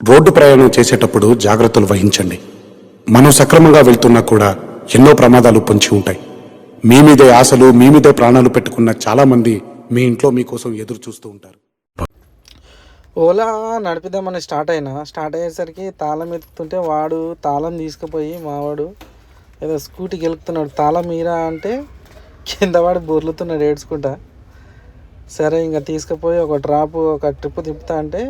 Road ప్రయాణం చేసేటప్పుడు జాగ్రత్తలు వహించండి. మనం సక్రమంగా వెళ్తున్నా కూడా ఎన్నో ప్రమాదాలు పొంచి ఉంటాయి. మీ మీదే ఆశలు, మీ మీదే ప్రాణాలు పెట్టుకున్న చాలామంది మీ ఇంట్లో మీకోసం ఎదురు చూస్తూ ఉంటారు. ఓలా నడిపిద్దామని స్టార్ట్ అయ్యేసరికి తాళం ఎత్తుతుంటే వాడు తాళం తీసుకుపోయి మావాడు ఏదో స్కూటీకి వెళ్తున్నాడు. తాళం మీరా అంటే కింద వాడు బొర్లుతున్నాడు ఏడ్చుకుంటా. సరే ఇంకా తీసుకుపోయి ఒక ట్రిప్ తిప్పుతా అంటే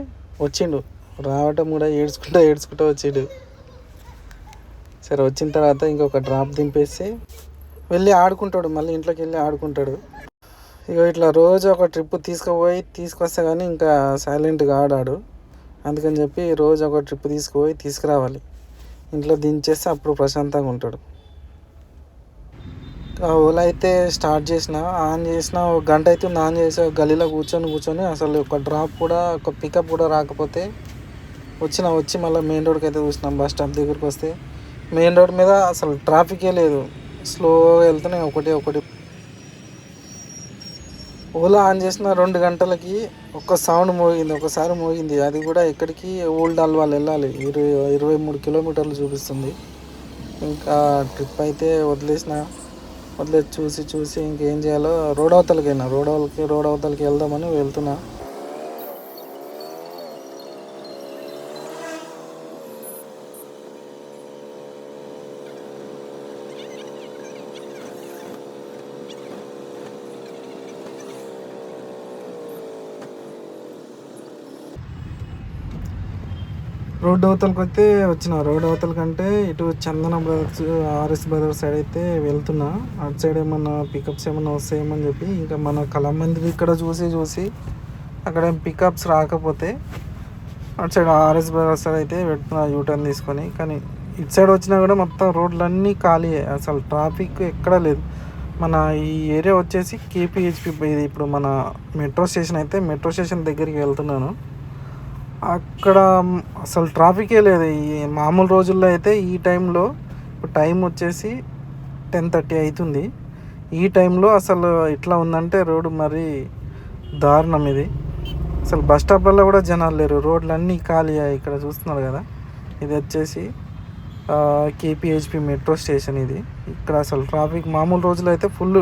వచ్చిండు. రావటం కూడా ఏడ్చుకుంటూ వచ్చిండు. సరే వచ్చిన తర్వాత ఇంకొక డ్రాప్ దింపేసి వెళ్ళి ఆడుకుంటాడు. మళ్ళీ ఇంట్లోకి వెళ్ళి ఆడుకుంటాడు. ఇక ఇట్లా రోజు ఒక ట్రిప్ తీసుకొస్తే కానీ ఇంకా సైలెంట్గా ఆడాడు. అందుకని చెప్పి రోజు ఒక ట్రిప్ తీసుకురావాలి. ఇంట్లో దించేస్తే అప్పుడు ప్రశాంతంగా ఉంటాడు. ఓలా అయితే స్టార్ట్ ఆన్ చేసిన ఒక గంట అవుతుంది. ఆన్ చేసి గల్లీలో కూర్చొని అసలు ఒక డ్రాప్ కూడా ఒక పికప్ కూడా రాకపోతే వచ్చి మళ్ళీ మెయిన్ రోడ్కి అయితే చూసినాం. బస్ స్టాప్ దగ్గరికి వస్తే మెయిన్ రోడ్ మీద అసలు ట్రాఫికే లేదు. స్లోగా వెళ్తున్నాయి ఒకటి. ఓలా ఆన్ చేసిన 2 గంటలకి ఒకసారి మోగింది. అది కూడా ఎక్కడికి ఓల్డ్ అల్వాల్ వెళ్ళాలి. 23 కిలోమీటర్లు చూపిస్తుంది. ఇంకా ట్రిప్ అయితే వదిలేసి చూసి ఇంకేం చేయాలో రోడ్ అవతలకి వెళ్దామని వెళ్తున్నా. రోడ్ అవతలకి అయితే రోడ్ అవతలకంటే ఇటు చందన బ్రదర్స్, ఆర్ఎస్ బ్రదర్స్ సైడ్ అయితే వెళ్తున్నా. అటు సైడ్ ఏమన్నా పికప్స్ ఏమన్నా వస్తాయేమని చెప్పి ఇంకా మన కలమంది ఇక్కడ చూసి అక్కడ పికప్స్ రాకపోతే అటు సైడ్ ఆర్ఎస్ బ్రదర్స్ సైడ్ అయితే పెడుతున్నా యూటర్న్ తీసుకొని. కానీ ఇటు సైడ్ వచ్చినా కూడా మొత్తం రోడ్లన్నీ ఖాళీ, అసలు ట్రాఫిక్ ఎక్కడా లేదు. మన ఈ ఏరియా వచ్చేసి కేపీహెచ్పి. ఇది ఇప్పుడు మన మెట్రో స్టేషన్ దగ్గరికి వెళ్తున్నాను. అక్కడ అసలు ట్రాఫికే లేదు. ఈ మామూలు రోజుల్లో అయితే ఈ టైంలో టైం వచ్చేసి 10:30 అవుతుంది. ఈ టైంలో అసలు ఇట్లా ఉందంటే రోడ్డు మరీ దారుణం. ఇది అసలు బస్ స్టాప్లలో కూడా జనాలు లేరు, రోడ్లన్నీ ఖాళీ. ఇక్కడ చూస్తున్నారు కదా, ఇది వచ్చేసి కేపీహెచ్పి మెట్రో స్టేషన్. ఇది ఇక్కడ అసలు ట్రాఫిక్ మామూలు రోజుల్లో అయితే ఫుల్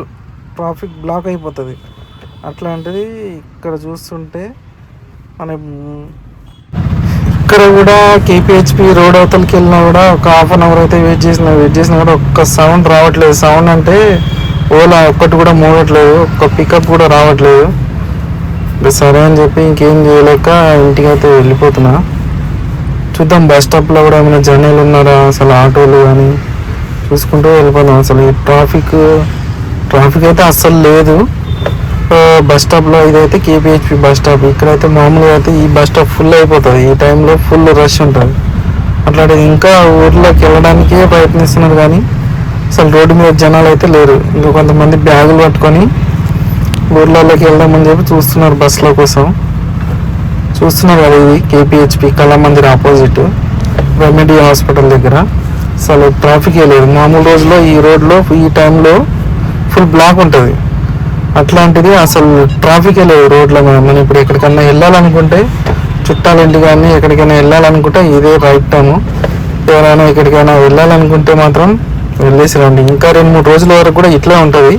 ట్రాఫిక్ బ్లాక్ అయిపోతుంది. అట్లాంటిది ఇక్కడ చూస్తుంటే ఇక్కడ కూడా కేపీహెచ్పి రోడ్ అవతలకి వెళ్ళినా కూడా ఒక ½ అవర్ అయితే వెయిట్ చేసినా కూడా ఒక్క సౌండ్ రావట్లేదు. సౌండ్ అంటే ఓలా ఒక్కటి కూడా మోగట్లేదు, ఒక్క పికప్ కూడా రావట్లేదు. సరే అని చెప్పి ఇంకేం చేయలేక ఇంటికి అయితే వెళ్ళిపోతున్నా. చూద్దాం బస్ స్టాప్లో కూడా ఏమైనా జర్నీలు ఉన్నారా, అసలు ఆటోలు కానీ చూసుకుంటూ వెళ్ళిపోదాం. అసలు ఈ ట్రాఫిక్ అయితే అస్సలు లేదు బస్ స్టాప్లో. ఇదైతే కేపీహెచ్పి బస్ స్టాప్. ఇక్కడైతే మామూలుగా అయితే ఈ బస్ స్టాప్ ఫుల్ అయిపోతుంది. ఈ టైంలో ఫుల్ రష్ ఉంటుంది. అట్లాంటిది ఇంకా ఊర్లోకి వెళ్ళడానికే ప్రయత్నిస్తున్నారు కానీ అసలు రోడ్డు మీద జనాలు అయితే లేరు. ఇంకా కొంతమంది బ్యాగులు పట్టుకొని ఊర్లలోకి వెళ్దామని చెప్పి చూస్తున్నారు బస్సుల కోసం. చూస్తున్నారు కదా, ఇది కేపీహెచ్పి కళామందిర్ ఆపోజిట్ రెమెడీ హాస్పిటల్ దగ్గర. అసలు ట్రాఫికే లేదు. మామూలు రోజుల్లో ఈ రోడ్లో ఈ టైంలో ఫుల్ బ్లాక్ ఉంటుంది. అట్లాంటిది అసలు ట్రాఫికే లేదు రోడ్లో. మనం ఇప్పుడు ఎక్కడికన్నా వెళ్ళాలనుకుంటే, చుట్టాలింటి కానీ ఎక్కడికైనా వెళ్ళాలనుకుంటే ఇదే రైట్ టైము. ఎవరైనా ఎక్కడికైనా వెళ్ళాలనుకుంటే మాత్రం వెళ్ళేసి రండి. ఇంకా 2-3 రోజుల వరకు కూడా ఇట్లా ఉంటుంది.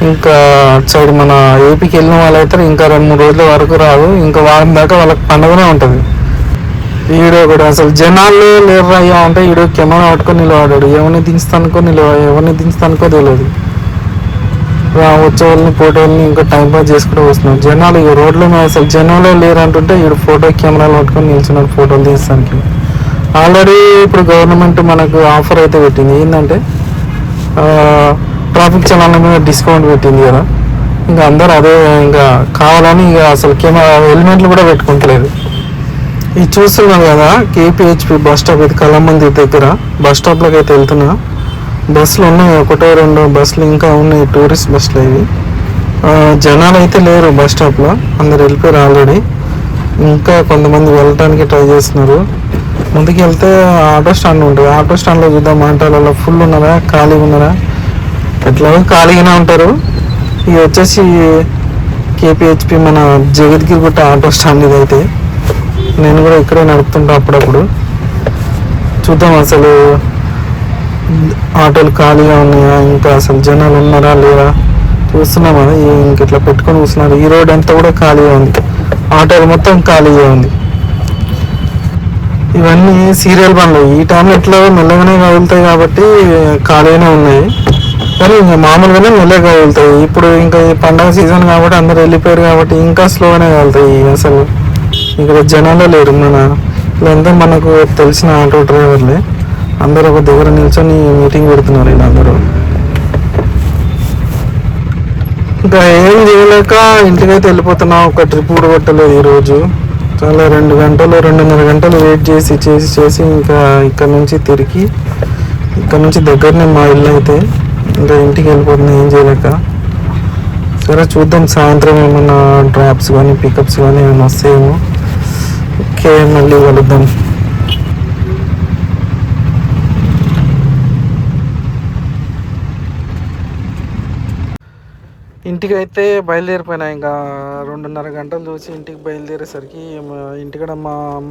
ఇంకా అటు సైడ్ మన ఏపీకి వెళ్ళిన వాళ్ళైతే ఇంకా 2-3 రోజుల వరకు రాదు. ఇంకా వారం దాకా వాళ్ళకి పండుగనే ఉంటుంది. ఈడో కూడా అసలు జనాలు లేరు అయ్యా అంటే ఈడో కెమెరా పట్టుకొని నిలబడ్డాడు. ఎవరిని దించుతానుకో తెలియదు. వచ్చే వాళ్ళని ఫోటోల్ని ఇంకా టైంపాస్ చేసుకుంటూ వస్తున్నాం. జనాలు ఇక రోడ్ల మీద అసలు జనాలే లేరు అంటుంటే ఈడు ఫోటో కెమెరాలు పట్టుకొని నిల్చున్నాడు ఫోటోలు తీస్తానికి. ఆల్రెడీ ఇప్పుడు గవర్నమెంట్ మనకు ఆఫర్ అయితే పెట్టింది. ఏంటంటే ట్రాఫిక్ చలాన్ల మీద డిస్కౌంట్ పెట్టింది కదా. ఇంకా అందరూ అదే ఇంకా కావాలని ఇక అసలు హెల్మెట్లు కూడా పెట్టుకుంటలేదు. ఇది చూస్తున్నాం కదా, కేపీహెచ్పి బస్ స్టాప్. ఇది కళామందిర్ దగ్గర బస్ స్టాప్లోకి అయితే వెళ్తున్నా. బస్సులు ఉన్నాయి, 1-2 బస్సులు ఇంకా ఉన్నాయి, టూరిస్ట్ బస్సులు. ఇవి జనాలు అయితే లేరు బస్ స్టాప్లో, అందరు వెళ్ళిపోయారు ఆల్రెడీ. ఇంకా కొంతమంది వెళ్ళటానికి ట్రై చేస్తున్నారు. ముందుకు వెళ్తే ఆటో స్టాండ్ ఉంటుంది. ఆటో స్టాండ్లో చూద్దాం ఆటోలలో ఫుల్ ఉన్నారా, ఖాళీగా ఉన్నారా. ఎట్లాగో ఖాళీగానే ఉంటారు. ఇది వచ్చేసి కేపీహెచ్పి మన జగద్గిరిగుట్ట ఆటో స్టాండ్. ఇదైతే నేను కూడా ఇక్కడే నడుపుతుంటా అప్పుడప్పుడు. చూద్దాం అసలు ఆటోలు ఖాళీగా ఉన్నాయా, ఇంకా అసలు జనాలు ఉన్నారా లేరా చూస్తున్నాం కదా. ఇంక ఇట్లా పెట్టుకొని కూర్చున్నారు. ఈ రోడ్ అంతా కూడా ఖాళీగా ఉంది, ఆటోలు మొత్తం ఖాళీగా ఉంది. ఇవన్నీ సీరియల్ బండ్లు. ఈ టైంలో ఎట్లా మెల్లగానే కదులుతాయి కాబట్టి ఖాళీగానే ఉన్నాయి, కానీ ఇంకా మామూలుగానే మెల్లగా కదులుతాయి. ఇప్పుడు ఇంకా ఈ పండగ సీజన్ కాబట్టి అందరు వెళ్ళిపోయారు కాబట్టి ఇంకా స్లోగానే కదులుతాయి. అసలు ఇక్కడ జనాలే లేరు. వీళ్ళంతా మనకు తెలిసిన ఆటో డ్రైవర్లే. అందరూ ఒక దగ్గర నిల్చొని మీటింగ్ పెడుతున్నారు వీళ్ళందరూ. ఇంకా ఏం చేయలేక ఇంటికైతే వెళ్ళిపోతున్నాం. ఒక ట్రిప్ కూడా కొట్టలేదు ఈరోజు. చాలా 2-2.5 గంటలు వెయిట్ చేసి ఇంకా ఇక్కడ నుంచి తిరిగి, ఇక్కడ నుంచి దగ్గరనే మా ఇల్లు అయితే, ఇంకా ఇంటికి వెళ్ళిపోతున్నాం ఏం చేయలేక. సరే చూద్దాం, సాయంత్రం ఏమన్నా డ్రాప్స్ కానీ పికప్స్ కానీ ఏమైనా వస్తాయేమో. ఓకే, మళ్ళీ కలుద్దాం. ఇంటికి అయితే బయలుదేరిపోయినా. ఇంకా 2.5 గంటలు చూసి ఇంటికి బయలుదేరేసరికి ఇంటికాడ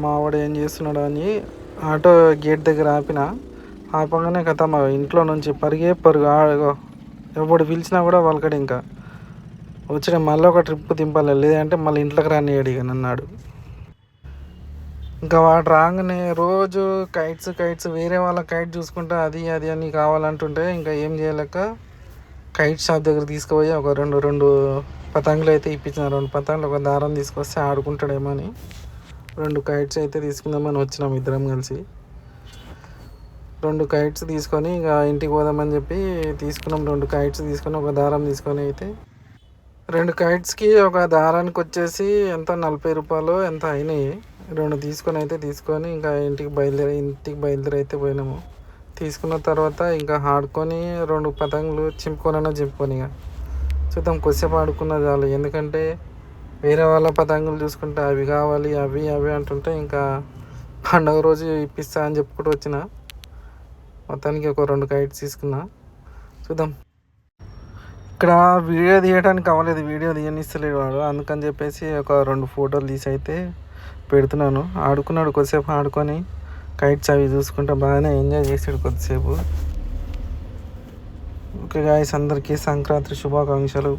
మా వాడు ఏం చేస్తున్నాడు అని ఆటో గేట్ దగ్గర ఆపగానే కథ మా ఇంట్లో నుంచి పరుగు ఎవడు పిలిచినా కూడా వాళ్ళకడు. ఇంకా వచ్చిన మళ్ళీ ఒక ట్రిప్ దింపాలి, లేదంటే మళ్ళీ ఇంట్లోకి రానియాడు ఇక నన్నాడు. ఇంకా వాడు రాగానే రోజు కైట్స్ వేరే వాళ్ళ కైట్ చూసుకుంటే అది అని కావాలంటుంటే ఇంకా ఏం చేయలేక కైట్ షాప్ దగ్గర తీసుకుపోయి ఒక రెండు పతంగులు అయితే ఇప్పించిన. 2 పతంగులు ఒక దారం తీసుకొస్తే ఆడుకుంటాడేమో అని 2 కైట్స్ అయితే తీసుకుందామని వచ్చినాం ఇద్దరం కలిసి. 2 కైట్స్ తీసుకొని ఇక ఇంటికి పోదామని చెప్పి తీసుకున్నాం. 2 కైట్స్ తీసుకొని ఒక దారం తీసుకొని అయితే 2 కైట్స్కి ఒక దారానికి వచ్చేసి ఎంత 40 రూపాయలు ఎంత అయినాయి. 2 తీసుకొని ఇంకా ఇంటికి బయలుదేరి అయితే పోయినాము. తీసుకున్న తర్వాత ఇంకా ఆడుకొని 2 పతంగులు చింపుకొని ఇక చూద్దాం, కొద్దిసేపు ఆడుకున్న చాలు. ఎందుకంటే వేరే వాళ్ళ పతంగులు చూసుకుంటే అవి కావాలి అవి అంటుంటే ఇంకా పండుగ రోజు ఇప్పిస్తా అని చెప్పుకుంటూ వచ్చిన. మొత్తానికి ఒక 2 కైట్స్ తీసుకున్నా. చూద్దాం. ఇక్కడ వీడియో తీయడానికి అవ్వలేదు, వీడియో తీయనిస్తలేడు వాడు. అందుకని చెప్పేసి ఒక 2 ఫోటోలు తీసి అయితే పెడుతున్నాను. ఆడుకున్నాడు కొద్దిసేపు, ఆడుకొని కైట్స్ అవి చూసుకుంటే బాగానే ఎంజాయ్ చేసాడు కొద్దిసేపు. ఓకే గాయ్స్, అందరికీ సంక్రాంతి శుభాకాంక్షలు.